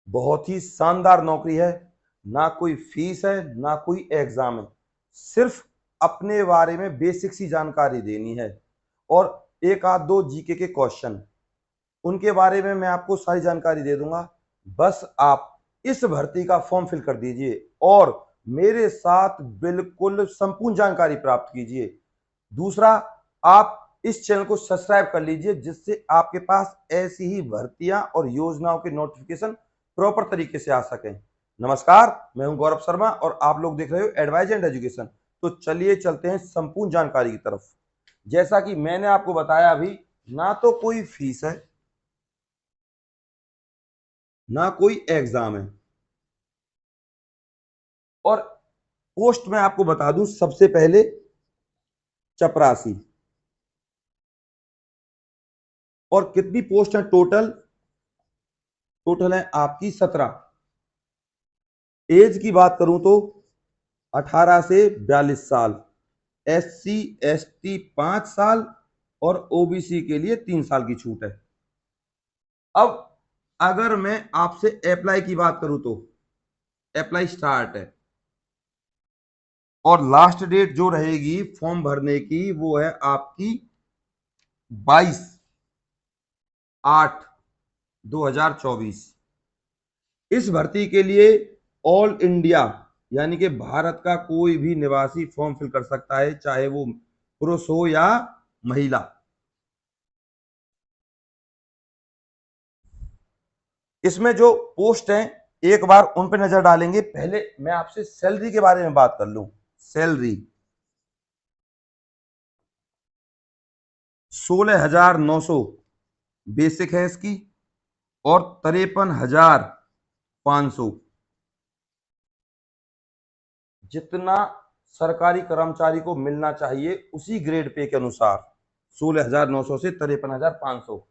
बहुत ही शानदार नौकरी है। ना कोई फीस है, ना कोई एग्जाम है। सिर्फ अपने बारे में बेसिक सी जानकारी देनी है और एक आध दो जीके के क्वेश्चन, उनके बारे में मैं आपको सारी जानकारी दे दूंगा। बस आप इस भर्ती का फॉर्म फिल कर दीजिए और मेरे साथ बिल्कुल संपूर्ण जानकारी प्राप्त कीजिए। दूसरा, आप इस चैनल को सब्सक्राइब कर लीजिए जिससे आपके पास ऐसी ही भर्तियां और योजनाओं के नोटिफिकेशन प्रॉपर तरीके से आ सकें। नमस्कार, मैं हूं गौरव शर्मा और आप लोग देख रहे हो एडवाइज एंड एजुकेशन। तो चलिए चलते हैं संपूर्ण जानकारी की तरफ। जैसा कि मैंने आपको बताया अभी, ना तो कोई फीस है, ना कोई एग्जाम है और पोस्ट में आपको बता दूं सबसे पहले चपरासी। और कितनी पोस्ट है टोटल? टोटल है आपकी 17। एज की बात करूं तो 18 से 42 साल, SC ST 5 साल और OBC के लिए 3 साल की छूट है। अब अगर मैं आपसे अप्लाई की बात करूं तो अप्लाई स्टार्ट है और लास्ट डेट जो रहेगी फॉर्म भरने की वो है आपकी 22/8/2024। इस भर्ती के लिए ऑल इंडिया यानी कि भारत का कोई भी निवासी फॉर्म फिल कर सकता है, चाहे वो पुरुष हो या महिला। इसमें जो पोस्ट हैं एक बार उन पर नजर डालेंगे। पहले मैं आपसे सैलरी के बारे में बात कर लूं। सैलरी 16,900 बेसिक है इसकी और 53,500 जितना सरकारी कर्मचारी को मिलना चाहिए उसी ग्रेड पे के अनुसार 16,900 से 53,500।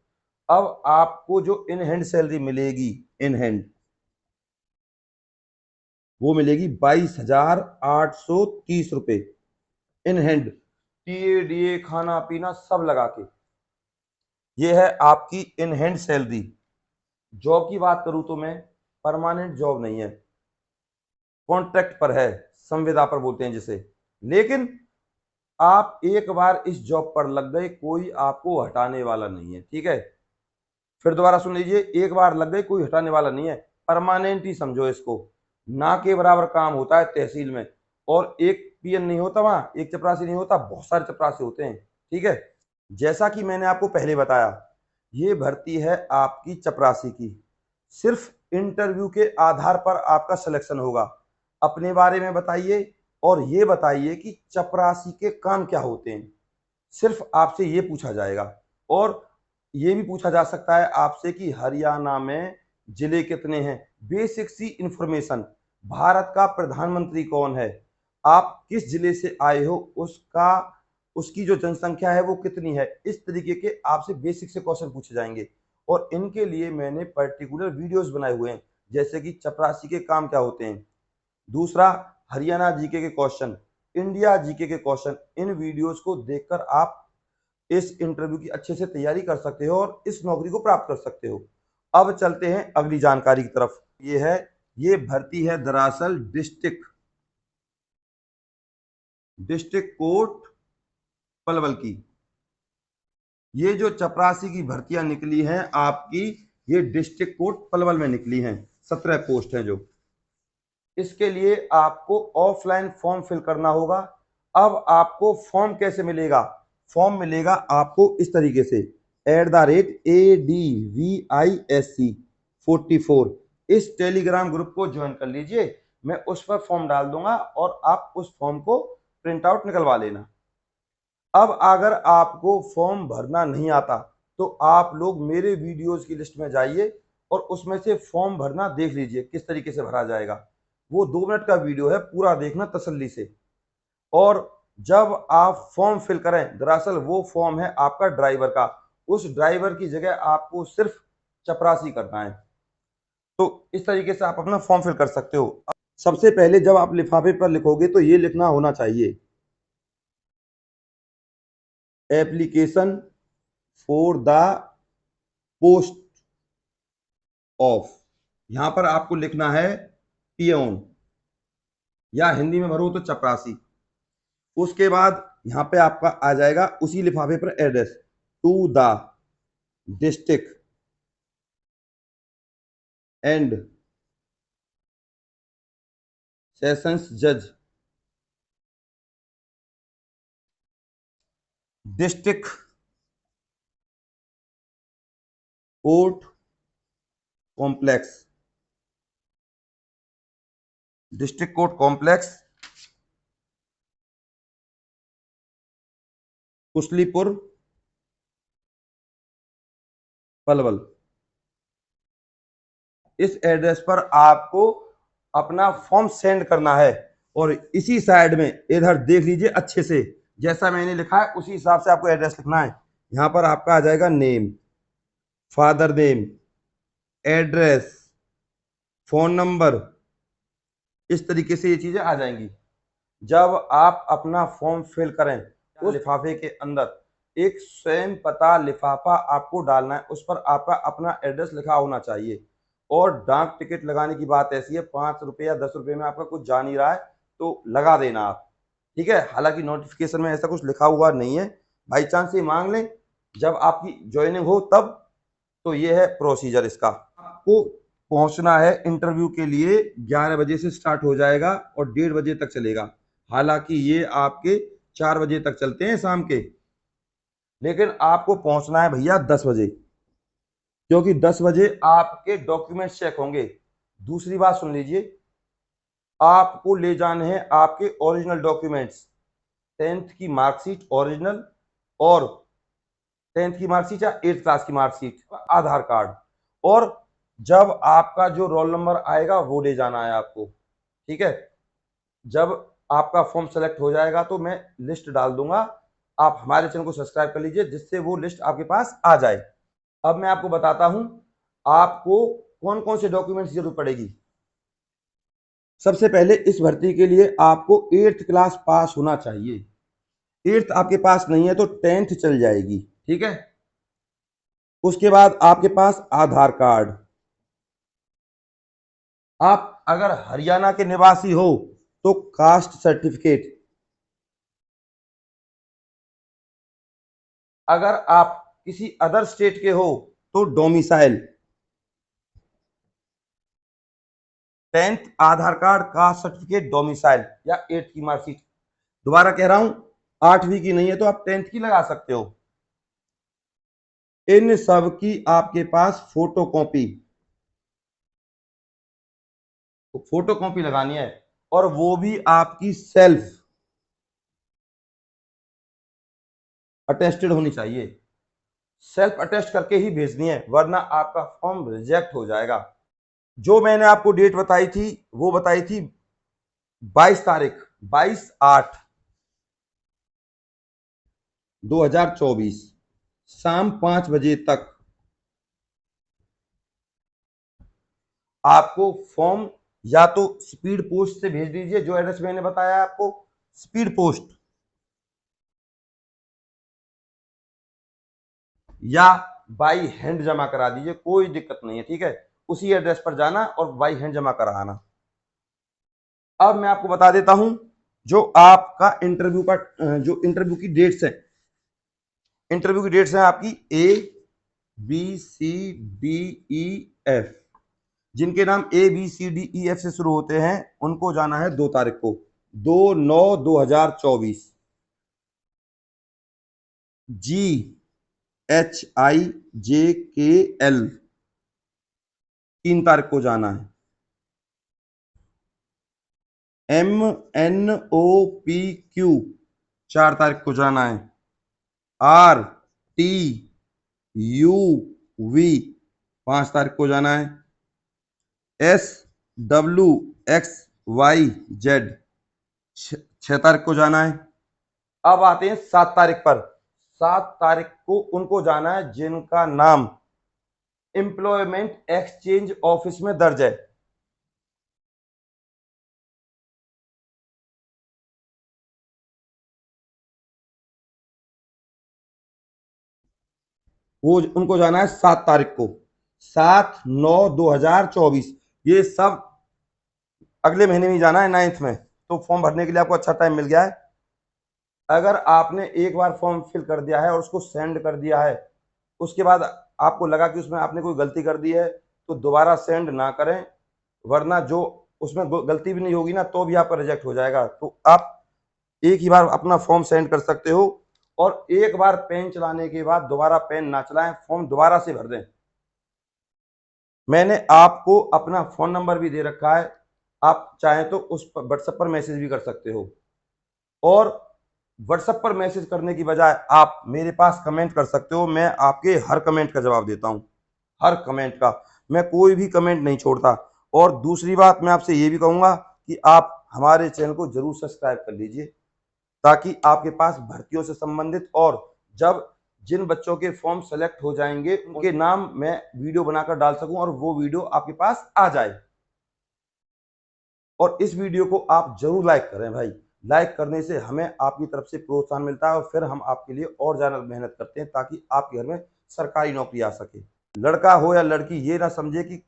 अब आपको जो इन हैंड सैलरी मिलेगी, इन हैंड वो मिलेगी 22,830 रुपए इन हैंड, टीए खाना पीना सब लगा के। ये है आपकी इन हैंड सैलरी। जॉब की बात करूं तो मैं, परमानेंट जॉब नहीं है, कॉन्ट्रैक्ट पर है, संविदा पर बोलते हैं जिसे। लेकिन आप एक बार इस जॉब पर लग गए, कोई आपको हटाने वाला नहीं है। ठीक है, फिर दोबारा सुन लीजिए, एक बार लग गए कोई हटाने वाला नहीं है, परमानेंट ही समझो इसको। ना के बराबर काम होता है तहसील में, और एक पीएन नहीं होता वहां, एक चपरासी नहीं होता, बहुत सारे चपरासी होते हैं। ठीक है, जैसा कि मैंने आपको पहले बताया, ये भर्ती है आपकी चपरासी की। सिर्फ इंटरव्यू के आधार पर आपका सिलेक्शन होगा। अपने बारे में बताइए और ये बताइए कि चपरासी के काम क्या होते हैं, सिर्फ आपसे ये पूछा जाएगा। और ये भी पूछा जा सकता है आपसे कि हरियाणा में जिले कितने हैं, बेसिक सी इंफॉर्मेशन। भारत का प्रधानमंत्री कौन है, आप किस जिले से आए हो, उसका उसकी जो जनसंख्या है वो कितनी है, इस तरीके के आपसे बेसिक से क्वेश्चन पूछे जाएंगे। और इनके लिए मैंने पर्टिकुलर वीडियोस बनाए हुए हैं, जैसे कि चपरासी के काम क्या होते हैं। दूसरा, हरियाणा जीके के क्वेश्चन, इंडिया जीके के क्वेश्चन। इन वीडियोस को देखकर आप इस इंटरव्यू की अच्छे से तैयारी कर सकते हो और इस नौकरी को प्राप्त कर सकते हो। अब चलते हैं अगली जानकारी की तरफ। ये भर्ती है दरअसल डिस्ट्रिक्ट कोर्ट पलवल की। ये जो चपरासी की भर्तियां निकली हैं आपकी, ये डिस्ट्रिक्ट कोर्ट पलवल में निकली हैं। 17 पोस्ट हैं जो। इसके लिए आपको ऑफलाइन फॉर्म फिल करना होगा। अब आपको फॉर्म कैसे मिलेगा? फॉर्म मिलेगा आपको इस तरीके से, @ADVISC44 इस टेलीग्राम ग्रुप को ज्वाइन कर लीजिए। मैं उस पर फॉर्म डाल दूंगा और आप उस फॉर्म को प्रिंट आउट निकलवा लेना। अब अगर आपको फॉर्म भरना नहीं आता तो आप लोग मेरे वीडियोस की लिस्ट में जाइए और उसमें से फॉर्म भरना देख लीजिए किस तरीके से भरा जाएगा। वो 2 मिनट का वीडियो है, पूरा देखना तसल्ली से। और जब आप फॉर्म फिल करें, दरअसल वो फॉर्म है आपका ड्राइवर का, उस ड्राइवर की जगह आपको सिर्फ चपरासी करना है। तो इस तरीके से आप अपना फॉर्म फिल कर सकते हो। सबसे पहले जब आप लिफाफे पर लिखोगे तो ये लिखना होना चाहिए, application for the post of यहां पर आपको लिखना है पियोन, या हिंदी में भरो तो चपरासी। उसके बाद यहां पे आपका आ जाएगा उसी लिफाफे पर address, to the district and sessions जज, district court complex, district court complex, Kushlipur, Palwal. इस एड्रेस पर आपको अपना फॉर्म सेंड करना है। और इसी साइड में इधर देख लीजिए अच्छे से, जैसा मैंने लिखा है उसी हिसाब से आपको एड्रेस लिखना है। यहां पर आपका आ जाएगा name, father name, address, phone number, इस तरीके से ये चीजें आ जाएंगी। जब आप अपना फॉर्म फिल करें उस लिफाफे के अंदर एक स्वयं पता लिफाफा आपको डालना है, उस पर आपका अपना एड्रेस लिखा होना चाहिए। और डाक टिकट लगाने की बात ऐसी है, 5 रुपये या 10 रुपये में आपका कुछ जा नहीं रहा है तो लगा देना आप, ठीक है। हालांकि नोटिफिकेशन में ऐसा कुछ लिखा हुआ नहीं है, बाई चांस ये मांग लें जब आपकी ज्वाइनिंग हो तब। तो ये है प्रोसीजर इसका। आपको पहुंचना है इंटरव्यू के लिए, 11 बजे से स्टार्ट हो जाएगा और 1:30 बजे तक चलेगा। हालांकि ये आपके 4 बजे तक चलते हैं शाम के, लेकिन आपको पहुंचना है भैया 10 बजे, क्योंकि 10 बजे आपके डॉक्यूमेंट्स चेक होंगे। दूसरी बात सुन लीजिए, आपको ले जाने हैं आपके ओरिजिनल डॉक्यूमेंट्स, 10th की मार्कशीट ओरिजिनल, और 10th की मार्कशीट या 8th क्लास की मार्कशीट, आधार कार्ड। और जब आपका जो रोल नंबर आएगा वो ले जाना है आपको, ठीक है। जब आपका फॉर्म सेलेक्ट हो जाएगा तो मैं लिस्ट डाल दूंगा, आप हमारे चैनल को सब्सक्राइब कर लीजिए जिससे वो लिस्ट आपके पास आ जाए। अब मैं आपको बताता हूं आपको कौन कौन से डॉक्यूमेंट्स जरूरत पड़ेगी। सबसे पहले इस भर्ती के लिए आपको 8th क्लास पास होना चाहिए। 8th आपके पास नहीं है तो 10th चल जाएगी, ठीक है। उसके बाद आपके पास आधार कार्ड। आप अगर हरियाणा के निवासी हो तो कास्ट सर्टिफिकेट, अगर आप किसी अदर स्टेट के हो तो डोमिसाइल। 10th आधार कार्ड, कास्ट सर्टिफिकेट, डोमिसाइल या 8th की मार्कशीट। दोबारा कह रहा हूं, 8वीं की नहीं है तो आप 10th की लगा सकते हो। इन सब की आपके पास फोटो कॉपी, तो फोटो कॉपी लगानी है, और वो भी आपकी सेल्फ अटेस्टेड होनी चाहिए। सेल्फ अटेस्ट करके ही भेजनी है, वरना आपका फॉर्म रिजेक्ट हो जाएगा। जो मैंने आपको डेट बताई थी वो बताई थी 22 तारीख, 22/8/2024 शाम 5 बजे तक आपको फॉर्म या तो स्पीड पोस्ट से भेज दीजिए, जो एड्रेस मैंने बताया आपको, स्पीड पोस्ट, या बाई हैंड जमा करा दीजिए, कोई दिक्कत नहीं है, ठीक है। उसी एड्रेस पर जाना और बाई हैंड जमा कराना। अब मैं आपको बता देता हूं जो आपका इंटरव्यू का जो इंटरव्यू की डेट्स है। इंटरव्यू की डेट्स हैं आपकी ABCDEF। जिनके नाम ABCDEF से शुरू होते हैं उनको जाना है 2 तारीख को, 2/9/2024। GHIJKL 3 तारीख को जाना है। MNOPQ 4 तारीख को जाना है। RTUV 5 तारीख को जाना है। SWXYZ 6 तारीख को जाना है। अब आते हैं 7 तारीख पर। 7 तारीख को उनको जाना है जिनका नाम एम्प्लॉयमेंट एक्सचेंज ऑफिस में दर्ज है। वो उनको जाना है 7 तारीख को, 7/9/2024। ये सब अगले महीने में जाना है 9th में, तो फॉर्म भरने के लिए आपको अच्छा टाइम मिल गया है। अगर आपने एक बार फॉर्म फिल कर दिया है और उसको सेंड कर दिया है, उसके बाद आपको लगा कि उसमें आपने कोई गलती कर दी है, तो दोबारा सेंड ना करें, वरना जो उसमें गलती भी नहीं होगी ना तो भी आपका रिजेक्ट हो जाएगा। तो आप एक ही बार अपना फॉर्म सेंड कर सकते हो, और एक बार पेन चलाने के बाद दोबारा पेन ना चलाएं, फॉर्म दोबारा से भर दें। मैंने आपको अपना फोन नंबर भी दे रखा है, आप चाहें तो उस पर व्हाट्सएप पर मैसेज भी कर सकते हो, और व्हाट्सएप पर मैसेज करने की बजाय आप मेरे पास कमेंट कर सकते हो। मैं आपके हर कमेंट का जवाब देता हूं, हर कमेंट का, मैं कोई भी कमेंट नहीं छोड़ता। और दूसरी बात मैं आपसे ये भी कहूंगा कि आप हमारे चैनल को जरूर सब्सक्राइब कर लीजिए, ताकि आपके पास भर्तियों से संबंधित और जब जिन बच्चों के फॉर्म सेलेक्ट हो जाएंगे उनके नाम मैं वीडियो बनाकर डाल सकूं और वो वीडियो आपके पास आ जाए। और इस वीडियो को आप जरूर लाइक करें भाई, लाइक करने से हमें आपकी तरफ से प्रोत्साहन मिलता है और फिर हम आपके लिए और ज़्यादा मेहनत करते हैं ताकि आपके घर में सरकारी नौकरी आ सके। लड़का हो या लड़की, ये ना समझे कि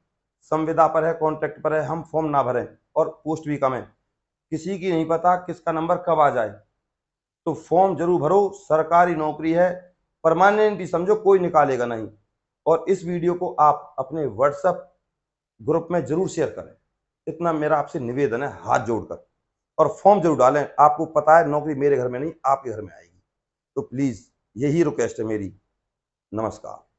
संविदा पर है, कॉन्ट्रैक्ट पर है, हम फॉर्म ना भरें और पोस्ट भी कम है। किसी की नहीं पता किसका नंबर कब आ जाए, तो फॉर्म जरूर भरो, सरकारी नौकरी है, परमानेंट ही समझो, कोई निकालेगा नहीं। और इस वीडियो को आप अपने व्हाट्सएप ग्रुप में जरूर शेयर करें, इतना मेरा आपसे निवेदन है हाथ जोड़कर। और फॉर्म जरूर डालें, आपको पता है नौकरी मेरे घर में नहीं आपके घर में आएगी, तो प्लीज यही रिक्वेस्ट है मेरी। नमस्कार।